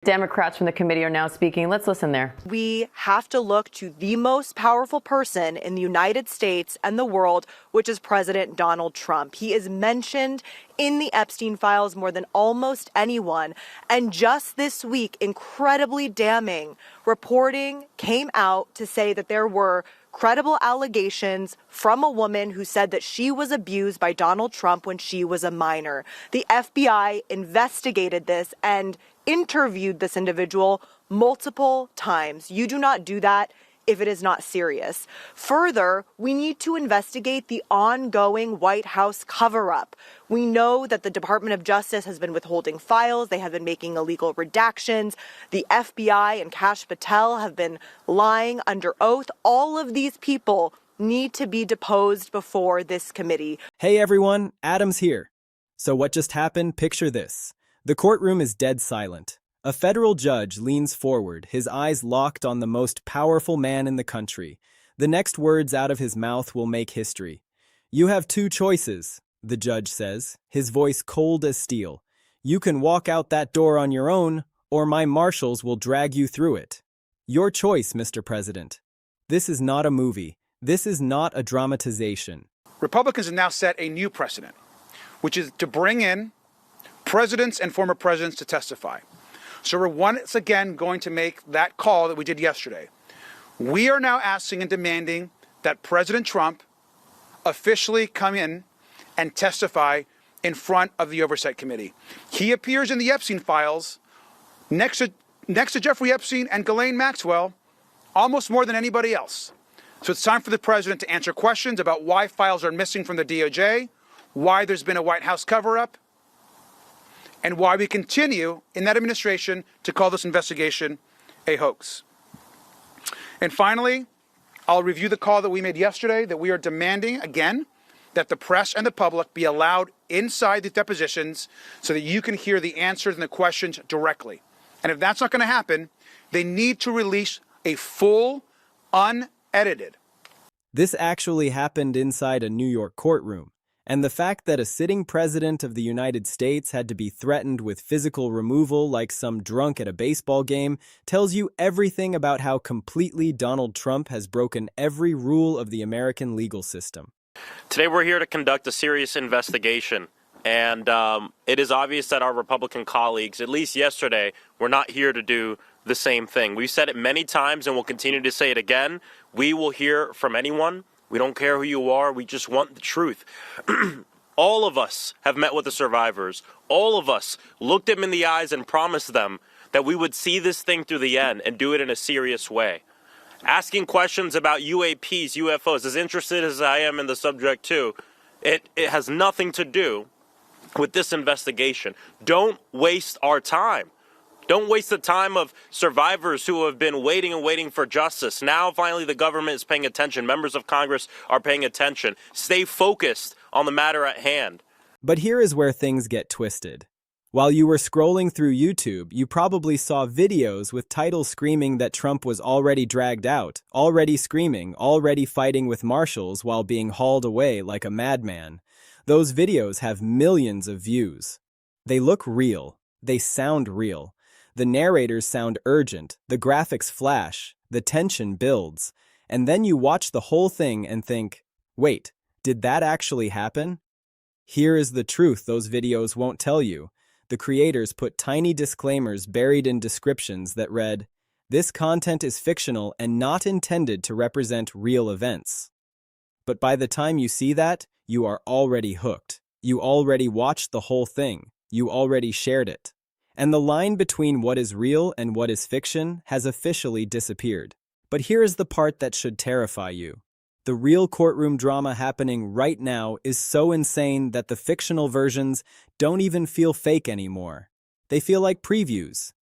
Democrats from the committee are now speaking. Let's listen there. We have to look to the most powerful person in the United States and the world, which is President Donald Trump. He is mentioned in the Epstein files more than almost anyone. And just this week, incredibly damning reporting came out to say that there were credible allegations from a woman who said that she was abused by Donald Trump when she was a minor. The FBI investigated this and interviewed this individual multiple times. You do not do that if it is not serious. Further, we need to investigate the ongoing White House cover-up. We know that the Department of Justice has been withholding files. They have been making illegal redactions. The FBI and Kash Patel have been lying under oath. All of these people need to be deposed before this committee. Hey everyone, Adam's here. So what just happened? Picture this. The courtroom is dead silent. A federal judge leans forward, his eyes locked on the most powerful man in the country. The next words out of his mouth will make history. You have two choices, the judge says, his voice cold as steel. You can walk out that door on your own, or my marshals will drag you through it. Your choice, Mr. President. This is not a movie. This is not a dramatization. Republicans have now set a new precedent, which is to bring in presidents and former presidents to testify. So we're once again going to make that call that we did yesterday. We are now asking and demanding that President Trump officially come in and testify in front of the Oversight Committee. He appears in the Epstein files next to Jeffrey Epstein and Ghislaine Maxwell almost more than anybody else. So it's time for the president to answer questions about why files are missing from the DOJ, why there's been a White House cover-up, and why we continue in that administration to call this investigation a hoax. And finally, I'll review the call that we made yesterday that we are demanding, again, that the press and the public be allowed inside the depositions so that you can hear the answers and the questions directly. And if that's not going to happen, they need to release a full, unedited. This actually happened inside a New York courtroom. And the fact that a sitting president of the United States had to be threatened with physical removal like some drunk at a baseball game tells you everything about how completely Donald Trump has broken every rule of the American legal system. Today we're here to conduct a serious investigation, and it is obvious that our Republican colleagues, at least yesterday, were not here to do the same thing. We've said it many times and we'll continue to say it again. We will hear from anyone. We don't care who you are. We just want the truth. All of us have met with the survivors. All of us looked them in the eyes and promised them that we would see this thing through the end and do it in a serious way. Asking questions about UAPs, UFOs, as interested as I am in the subject too, it has nothing to do with this investigation. Don't waste our time. Don't waste the time of survivors who have been waiting and waiting for justice. Now, finally, the government is paying attention. Members of Congress are paying attention. Stay focused on the matter at hand. But here is where things get twisted. While you were scrolling through YouTube, you probably saw videos with titles screaming that Trump was already dragged out, already screaming, already fighting with marshals while being hauled away like a madman. Those videos have millions of views. They look real. They sound real. The narrators sound urgent, the graphics flash, the tension builds, and then you watch the whole thing and think, wait, did that actually happen? Here is the truth those videos won't tell you. The creators put tiny disclaimers buried in descriptions that read, "This content is fictional and not intended to represent real events." But by the time you see that, you are already hooked. You already watched the whole thing. You already shared it. And the line between what is real and what is fiction has officially disappeared. But here is the part that should terrify you. The real courtroom drama happening right now is so insane that the fictional versions don't even feel fake anymore. They feel like previews.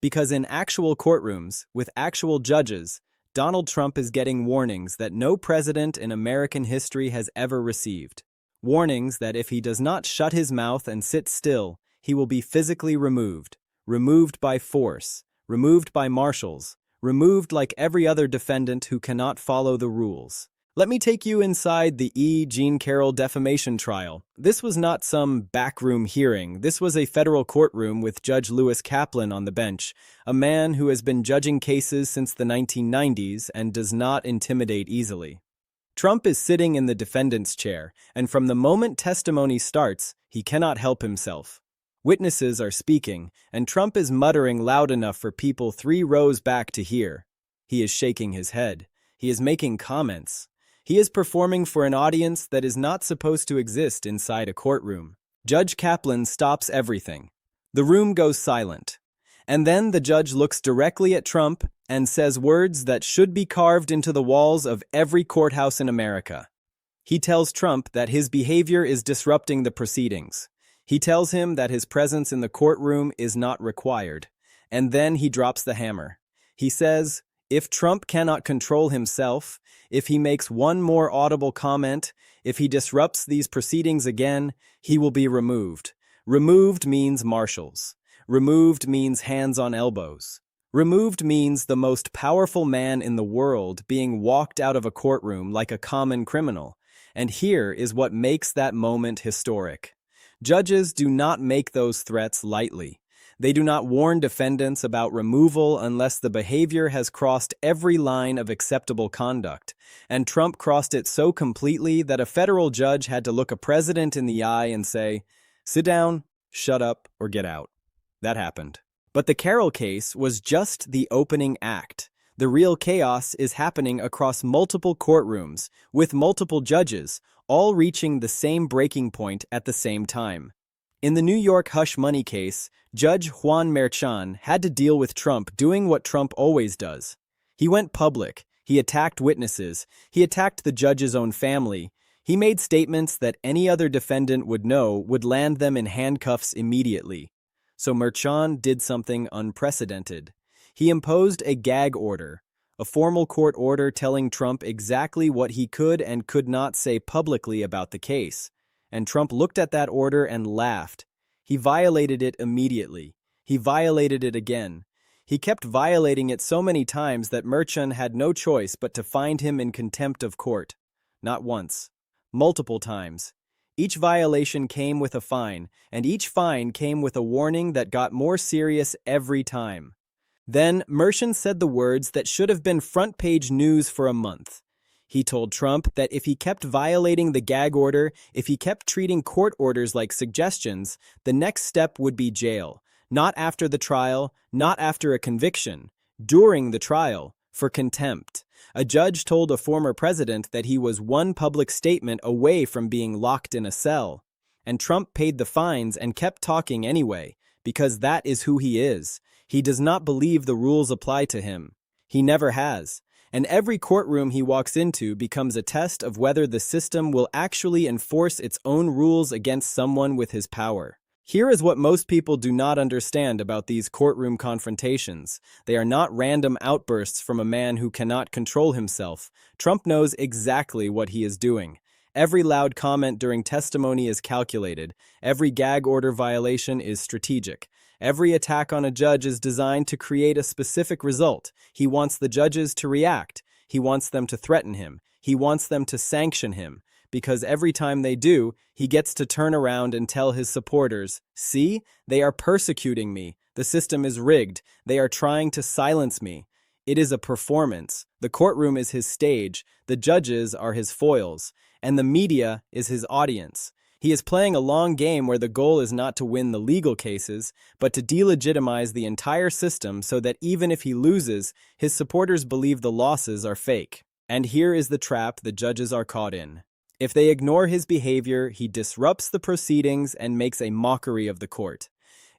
Because in actual courtrooms, with actual judges, Donald Trump is getting warnings that no president in American history has ever received. Warnings that if he does not shut his mouth and sit still, he will be physically removed, removed by force, removed by marshals, removed like every other defendant who cannot follow the rules. Let me take you inside the Jean Carroll defamation trial. This was not some backroom hearing. This was a federal courtroom with Judge Kaplan on the bench, a man who has been judging cases since the 1990s and does not intimidate easily. Trump is sitting in the defendant's chair, and from the moment testimony starts, he cannot help himself. Witnesses are speaking, and Trump is muttering loud enough for people 3 rows back to hear. He is shaking his head. He is making comments. He is performing for an audience that is not supposed to exist inside a courtroom. Judge Kaplan stops everything. The room goes silent. And then the judge looks directly at Trump and says words that should be carved into the walls of every courthouse in America. He tells Trump that his behavior is disrupting the proceedings. He tells him that his presence in the courtroom is not required. And then he drops the hammer. He says, if Trump cannot control himself, if he makes one more audible comment, if he disrupts these proceedings again, he will be removed. Removed means marshals. Removed means hands on elbows. Removed means the most powerful man in the world being walked out of a courtroom like a common criminal. And here is what makes that moment historic. Judges do not make those threats lightly. They do not warn defendants about removal unless the behavior has crossed every line of acceptable conduct. And Trump crossed it so completely that a federal judge had to look a president in the eye and say, sit down, shut up, or get out. That happened. But the Carroll case was just the opening act. The real chaos is happening across multiple courtrooms, with multiple judges, all reaching the same breaking point at the same time. In the New York hush money case, Judge Juan Merchan had to deal with Trump doing what Trump always does. He went public, he attacked witnesses, he attacked the judge's own family, he made statements that any other defendant would know would land them in handcuffs immediately. So Merchan did something unprecedented. He imposed a gag order, a formal court order telling Trump exactly what he could and could not say publicly about the case. And Trump looked at that order and laughed. He violated it immediately. He violated it again. He kept violating it so many times that Merchan had no choice but to find him in contempt of court. Not once. Multiple times. Each violation came with a fine, and each fine came with a warning that got more serious every time. Then Merchan said the words that should have been front-page news for a month. He told Trump that if he kept violating the gag order, if he kept treating court orders like suggestions, the next step would be jail. Not after the trial, not after a conviction, during the trial, for contempt. A judge told a former president that he was one public statement away from being locked in a cell. And Trump paid the fines and kept talking anyway, because that is who he is. He does not believe the rules apply to him. He never has. And every courtroom he walks into becomes a test of whether the system will actually enforce its own rules against someone with his power. Here is what most people do not understand about these courtroom confrontations. They are not random outbursts from a man who cannot control himself. Trump knows exactly what he is doing. Every loud comment during testimony is calculated. Every gag order violation is strategic. Every attack on a judge is designed to create a specific result. He wants the judges to react. He wants them to threaten him. He wants them to sanction him. Because every time they do, he gets to turn around and tell his supporters, see, they are persecuting me. The system is rigged. They are trying to silence me. It is a performance. The courtroom is his stage. The judges are his foils. And the media is his audience. He is playing a long game where the goal is not to win the legal cases, but to delegitimize the entire system so that even if he loses, his supporters believe the losses are fake. And here is the trap the judges are caught in. If they ignore his behavior, he disrupts the proceedings and makes a mockery of the court.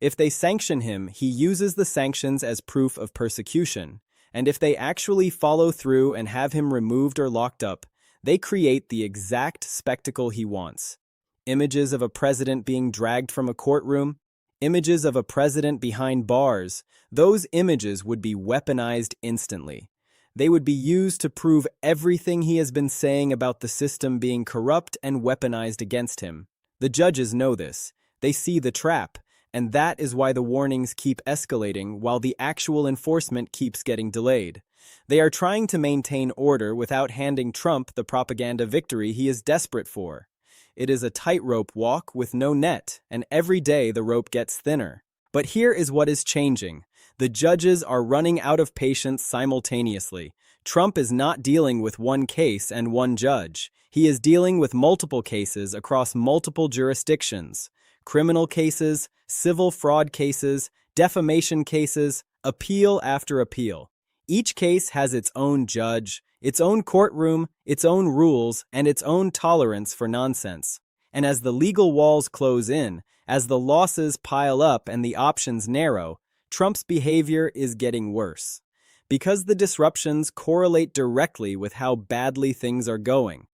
If they sanction him, he uses the sanctions as proof of persecution. And if they actually follow through and have him removed or locked up, they create the exact spectacle he wants. Images of a president being dragged from a courtroom, images of a president behind bars, those images would be weaponized instantly. They would be used to prove everything he has been saying about the system being corrupt and weaponized against him. The judges know this. They see the trap, and that is why the warnings keep escalating while the actual enforcement keeps getting delayed. They are trying to maintain order without handing Trump the propaganda victory he is desperate for. It is a tightrope walk with no net, and every day the rope gets thinner. But here is what is changing. The judges are running out of patience simultaneously. Trump is not dealing with one case and one judge. He is dealing with multiple cases across multiple jurisdictions. Criminal cases, civil fraud cases, defamation cases, appeal after appeal. Each case has its own judge, its own courtroom, its own rules, and its own tolerance for nonsense. And as the legal walls close in, as the losses pile up and the options narrow, Trump's behavior is getting worse. Because the disruptions correlate directly with how badly things are going.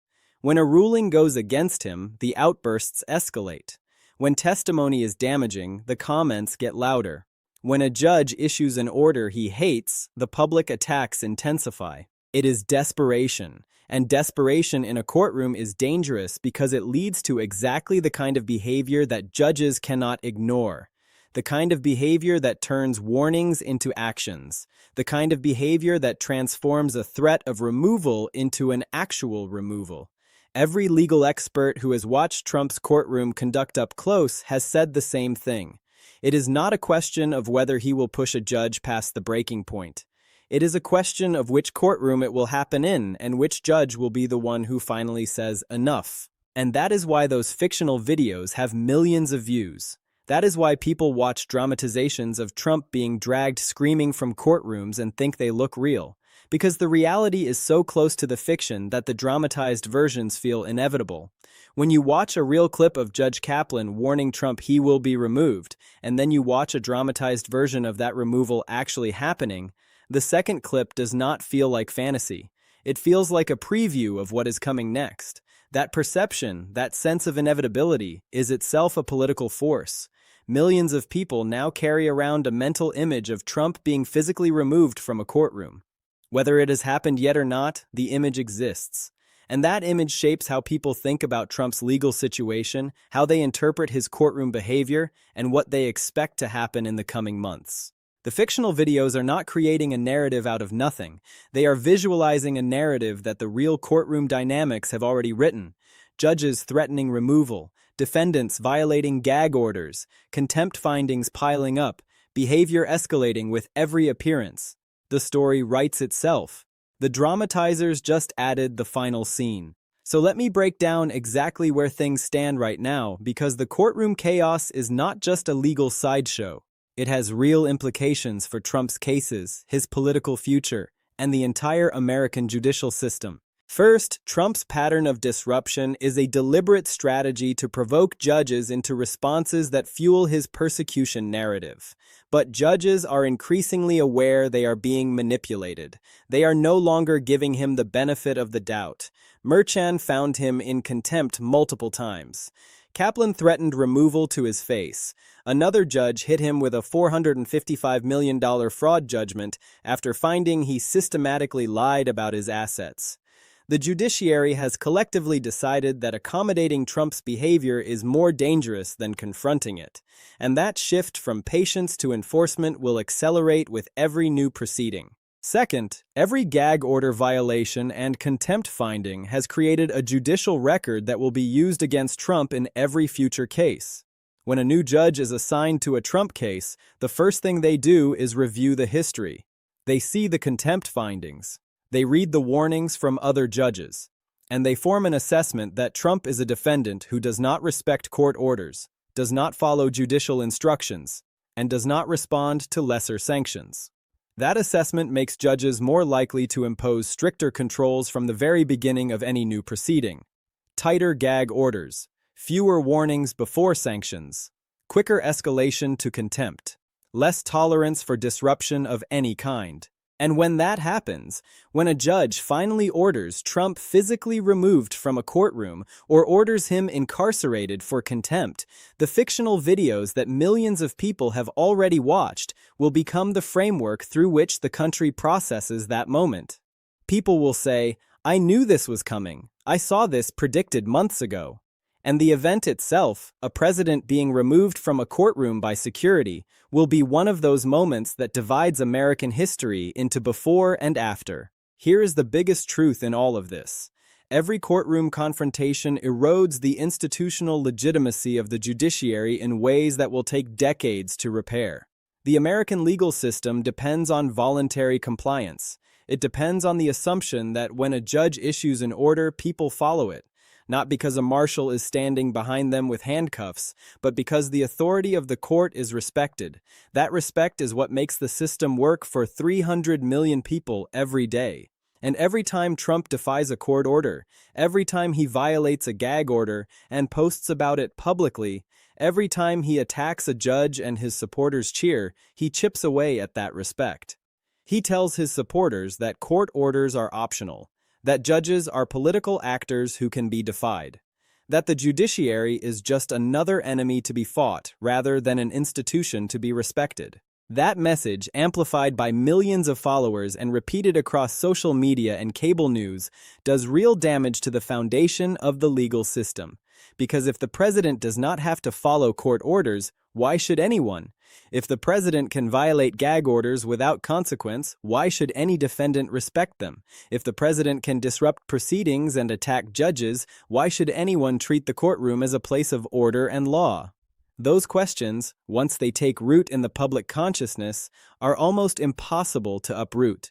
When a ruling goes against him, the outbursts escalate. When testimony is damaging, the comments get louder. When a judge issues an order he hates, the public attacks intensify. It is desperation, and desperation in a courtroom is dangerous because it leads to exactly the kind of behavior that judges cannot ignore. The kind of behavior that turns warnings into actions. The kind of behavior that transforms a threat of removal into an actual removal. Every legal expert who has watched Trump's courtroom conduct up close has said the same thing. It is not a question of whether he will push a judge past the breaking point. It is a question of which courtroom it will happen in and which judge will be the one who finally says enough. And that is why those fictional videos have millions of views. That is why people watch dramatizations of Trump being dragged screaming from courtrooms and think they look real. Because the reality is so close to the fiction that the dramatized versions feel inevitable. When you watch a real clip of Judge Kaplan warning Trump he will be removed, and then you watch a dramatized version of that removal actually happening, the second clip does not feel like fantasy. It feels like a preview of what is coming next. That perception, that sense of inevitability, is itself a political force. Millions of people now carry around a mental image of Trump being physically removed from a courtroom. Whether it has happened yet or not, the image exists. And that image shapes how people think about Trump's legal situation, how they interpret his courtroom behavior, and what they expect to happen in the coming months. The fictional videos are not creating a narrative out of nothing. They are visualizing a narrative that the real courtroom dynamics have already written. Judges threatening removal, defendants violating gag orders, contempt findings piling up, behavior escalating with every appearance. The story writes itself. The dramatizers just added the final scene. So let me break down exactly where things stand right now, because the courtroom chaos is not just a legal sideshow. It has real implications for Trump's cases, his political future, and the entire American judicial system. First, Trump's pattern of disruption is a deliberate strategy to provoke judges into responses that fuel his persecution narrative. But judges are increasingly aware they are being manipulated. They are no longer giving him the benefit of the doubt. Merchan found him in contempt multiple times. Kaplan threatened removal to his face. Another judge hit him with a $455 million fraud judgment after finding he systematically lied about his assets. The judiciary has collectively decided that accommodating Trump's behavior is more dangerous than confronting it, and that shift from patience to enforcement will accelerate with every new proceeding. Second, every gag order violation and contempt finding has created a judicial record that will be used against Trump in every future case. When a new judge is assigned to a Trump case, the first thing they do is review the history. They see the contempt findings. They read the warnings from other judges, and they form an assessment that Trump is a defendant who does not respect court orders, does not follow judicial instructions, and does not respond to lesser sanctions. That assessment makes judges more likely to impose stricter controls from the very beginning of any new proceeding. Tighter gag orders, fewer warnings before sanctions, quicker escalation to contempt, less tolerance for disruption of any kind. And when that happens, when a judge finally orders Trump physically removed from a courtroom or orders him incarcerated for contempt, the fictional videos that millions of people have already watched will become the framework through which the country processes that moment. People will say, "I knew this was coming. I saw this predicted months ago." And the event itself, a president being removed from a courtroom by security, will be one of those moments that divides American history into before and after. Here is the biggest truth in all of this. Every courtroom confrontation erodes the institutional legitimacy of the judiciary in ways that will take decades to repair. The American legal system depends on voluntary compliance. It depends on the assumption that when a judge issues an order, people follow it, not because a marshal is standing behind them with handcuffs, but because the authority of the court is respected. That respect is what makes the system work for 300 million people every day. And every time Trump defies a court order, every time he violates a gag order and posts about it publicly, every time he attacks a judge and his supporters cheer, he chips away at that respect. He tells his supporters that court orders are optional, that judges are political actors who can be defied, that the judiciary is just another enemy to be fought rather than an institution to be respected. That message, amplified by millions of followers and repeated across social media and cable news, does real damage to the foundation of the legal system. Because if the president does not have to follow court orders, why should anyone? If the president can violate gag orders without consequence, why should any defendant respect them? If the president can disrupt proceedings and attack judges, why should anyone treat the courtroom as a place of order and law? Those questions, once they take root in the public consciousness, are almost impossible to uproot.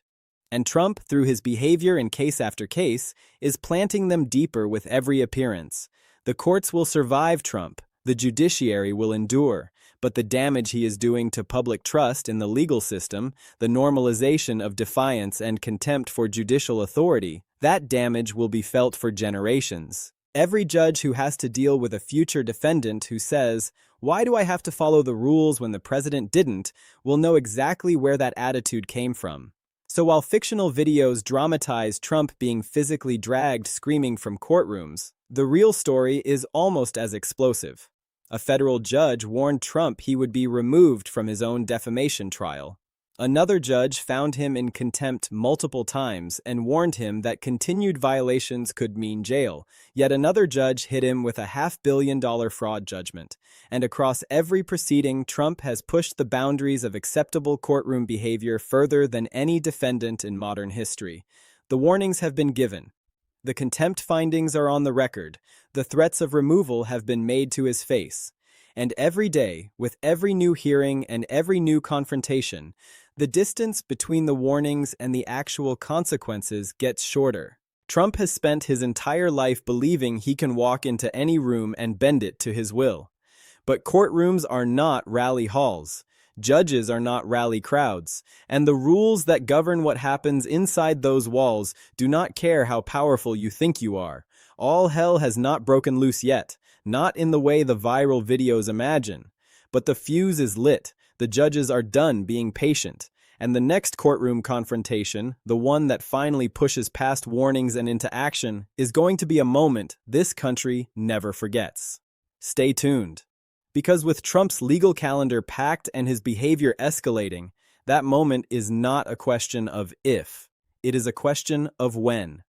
And Trump, through his behavior in case after case, is planting them deeper with every appearance. The courts will survive Trump, the judiciary will endure, but the damage he is doing to public trust in the legal system, the normalization of defiance and contempt for judicial authority, that damage will be felt for generations. Every judge who has to deal with a future defendant who says, "Why do I have to follow the rules when the president didn't?" will know exactly where that attitude came from. So while fictional videos dramatize Trump being physically dragged screaming from courtrooms, the real story is almost as explosive. A federal judge warned Trump he would be removed from his own defamation trial. Another judge found him in contempt multiple times and warned him that continued violations could mean jail. Yet another judge hit him with a $500 million fraud judgment. And across every proceeding, Trump has pushed the boundaries of acceptable courtroom behavior further than any defendant in modern history. The warnings have been given. The contempt findings are on the record. The threats of removal have been made to his face. And every day, with every new hearing and every new confrontation, the distance between the warnings and the actual consequences gets shorter. Trump has spent his entire life believing he can walk into any room and bend it to his will. But courtrooms are not rally halls. Judges are not rally crowds. And the rules that govern what happens inside those walls do not care how powerful you think you are. All hell has not broken loose yet, not in the way the viral videos imagine. But the fuse is lit. The judges are done being patient, and the next courtroom confrontation, the one that finally pushes past warnings and into action, is going to be a moment this country never forgets. Stay tuned. Because with Trump's legal calendar packed and his behavior escalating, that moment is not a question of if, it is a question of when.